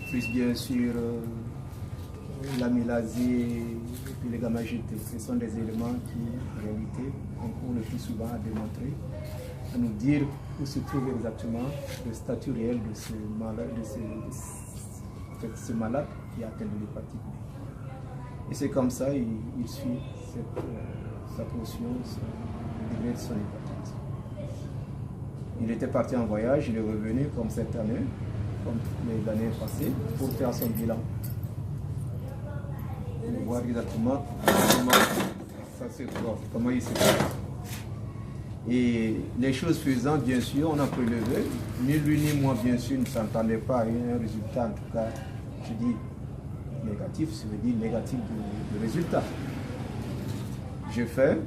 plus bien sûr l'amylazée et puis les gamma-GT. Ce sont des éléments qui, en réalité, ont le plus souvent à démontrer, à nous dire où se trouve exactement le statut réel de ce malade, ce malade qui a atteint de l'hépatite B. Et c'est comme ça, il suit sa portion, le degré de son hépatite. Il était parti en voyage, il est revenu comme cette année, comme les années passées, pour faire son bilan. Pour voir exactement comment ça se porte, comment il se porte. Et les choses faisant, bien sûr, on a prélevé. Ni lui ni moi, bien sûr, ne s'entendait pas à un résultat, en tout cas, je dis négatif, ça veut dire négatif de résultat. J'ai fait,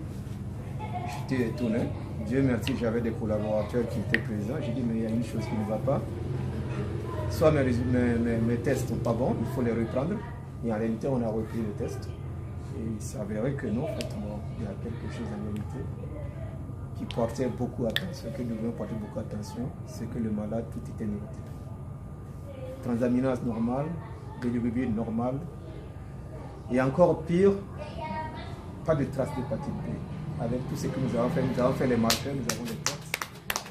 j'étais étonné. Dieu merci, j'avais des collaborateurs qui étaient présents. J'ai dit, mais il y a une chose qui ne va pas. Soit mes tests ne sont pas bons, il faut les reprendre. Et en réalité, on a repris les tests. Et il s'avérait que non, en fait, bon, il y a quelque chose en réalité qui portait beaucoup attention, que nous devons porter beaucoup attention, c'est que le malade, tout était négatif. Transaminase normale, bilirubine normale, et encore pire, pas de traces d'hépatite B. Avec tout ce que nous avons fait les marqueurs, nous avons les tests.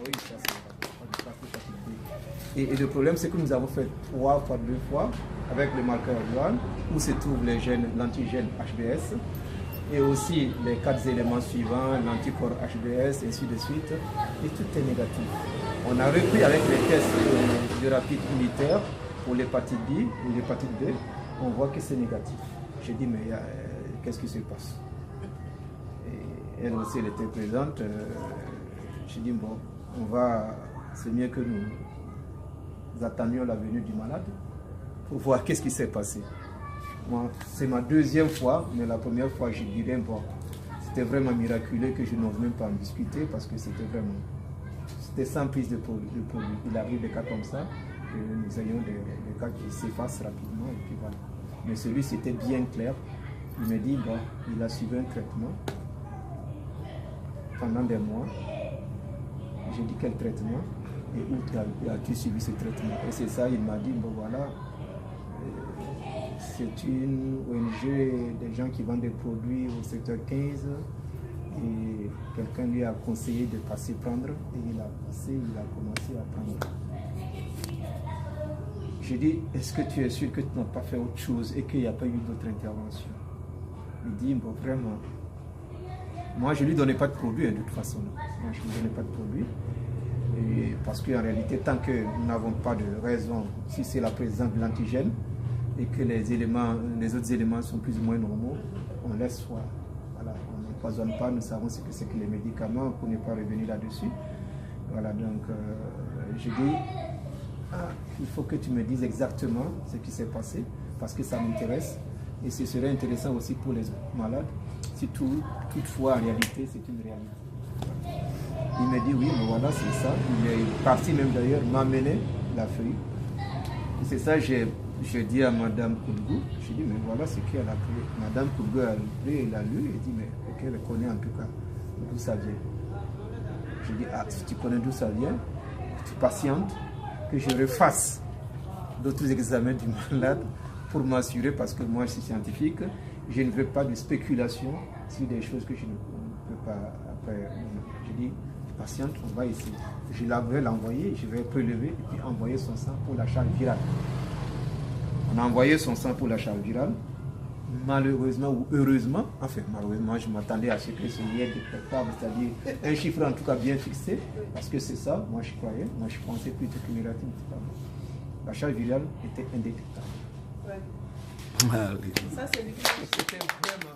Oui, ça c'est pas de traces d'hépatite B. Et le problème, c'est que nous avons fait 3 fois 2 fois avec le marqueur dual, où se trouvent les gènes, l'antigène HBS, et aussi les 4 éléments suivants, l'anticorps HBS, ainsi de suite, et tout est négatif. On a repris avec les tests de rapide unitaire pour l'hépatite B ou l'hépatite B, on voit que c'est négatif. J'ai dit, mais qu'est-ce qui se passe? Et elle aussi, elle était présente. J'ai dit, bon, c'est mieux que nous attendions la venue du malade pour voir qu'est-ce qui s'est passé. C'est ma 2e fois, mais la première fois, je dirais, bon, c'était vraiment miraculeux que je n'ose même pas en discuter parce que c'était sans prise de produit. Il arrive des cas comme ça, que nous ayons des cas qui s'effacent rapidement, et puis voilà. Mais celui, c'était bien clair. Il me dit, bon, il a suivi un traitement pendant des mois. J'ai dit, quel traitement? Et où as-tu suivi ce traitement? Et c'est ça, il m'a dit, bon voilà. C'est une ONG, des gens qui vendent des produits au secteur 15 et quelqu'un lui a conseillé de passer prendre et il a commencé à prendre. J'ai dit, est-ce que tu es sûr que tu n'as pas fait autre chose et qu'il n'y a pas eu d'autres interventions? Il dit, bon vraiment, moi je ne lui donnais pas de produit de toute façon. Moi je ne lui donnais pas de produit. Et parce qu'en réalité, tant que nous n'avons pas de raison, si c'est la présence de l'antigène, et que les autres éléments sont plus ou moins normaux, on laisse faire. Voilà, on n'empoisonne pas, nous savons ce que c'est que les médicaments pour ne pas revenir là-dessus. Voilà, donc je dis, il faut que tu me dises exactement ce qui s'est passé, parce que ça m'intéresse, et ce serait intéressant aussi pour les malades, si toutefois en réalité c'est une réalité. Il me dit oui, mais voilà, c'est ça. Il est parti même d'ailleurs m'amener la feuille. Et c'est ça, j'ai dit à Madame Koulgou, j'ai dit, mais voilà ce qu'elle a pris. Madame Koulgou a pris, elle a lu, et dit, mais qu'elle connaît en tout cas d'où ça vient. J'ai dit, ah, si tu connais d'où ça vient, tu patientes, que je refasse d'autres examens du malade pour m'assurer, parce que moi je suis scientifique, je ne veux pas de spéculation sur des choses que je ne peux pas après. J'ai dit, patiente, on va essayer. Je vais l'envoyer, je vais prélever et puis envoyer son sang pour la charge virale. On a envoyé son sang pour la charge virale. Malheureusement ou heureusement, enfin malheureusement, je m'attendais à ce que ce lien détectable, c'est-à-dire un chiffre en tout cas bien fixé, parce que c'est ça, moi je croyais, moi je pensais plutôt que négatif. La charge virale était indétectable. Ouais. Ah, oui. Ça, c'est C'était vraiment...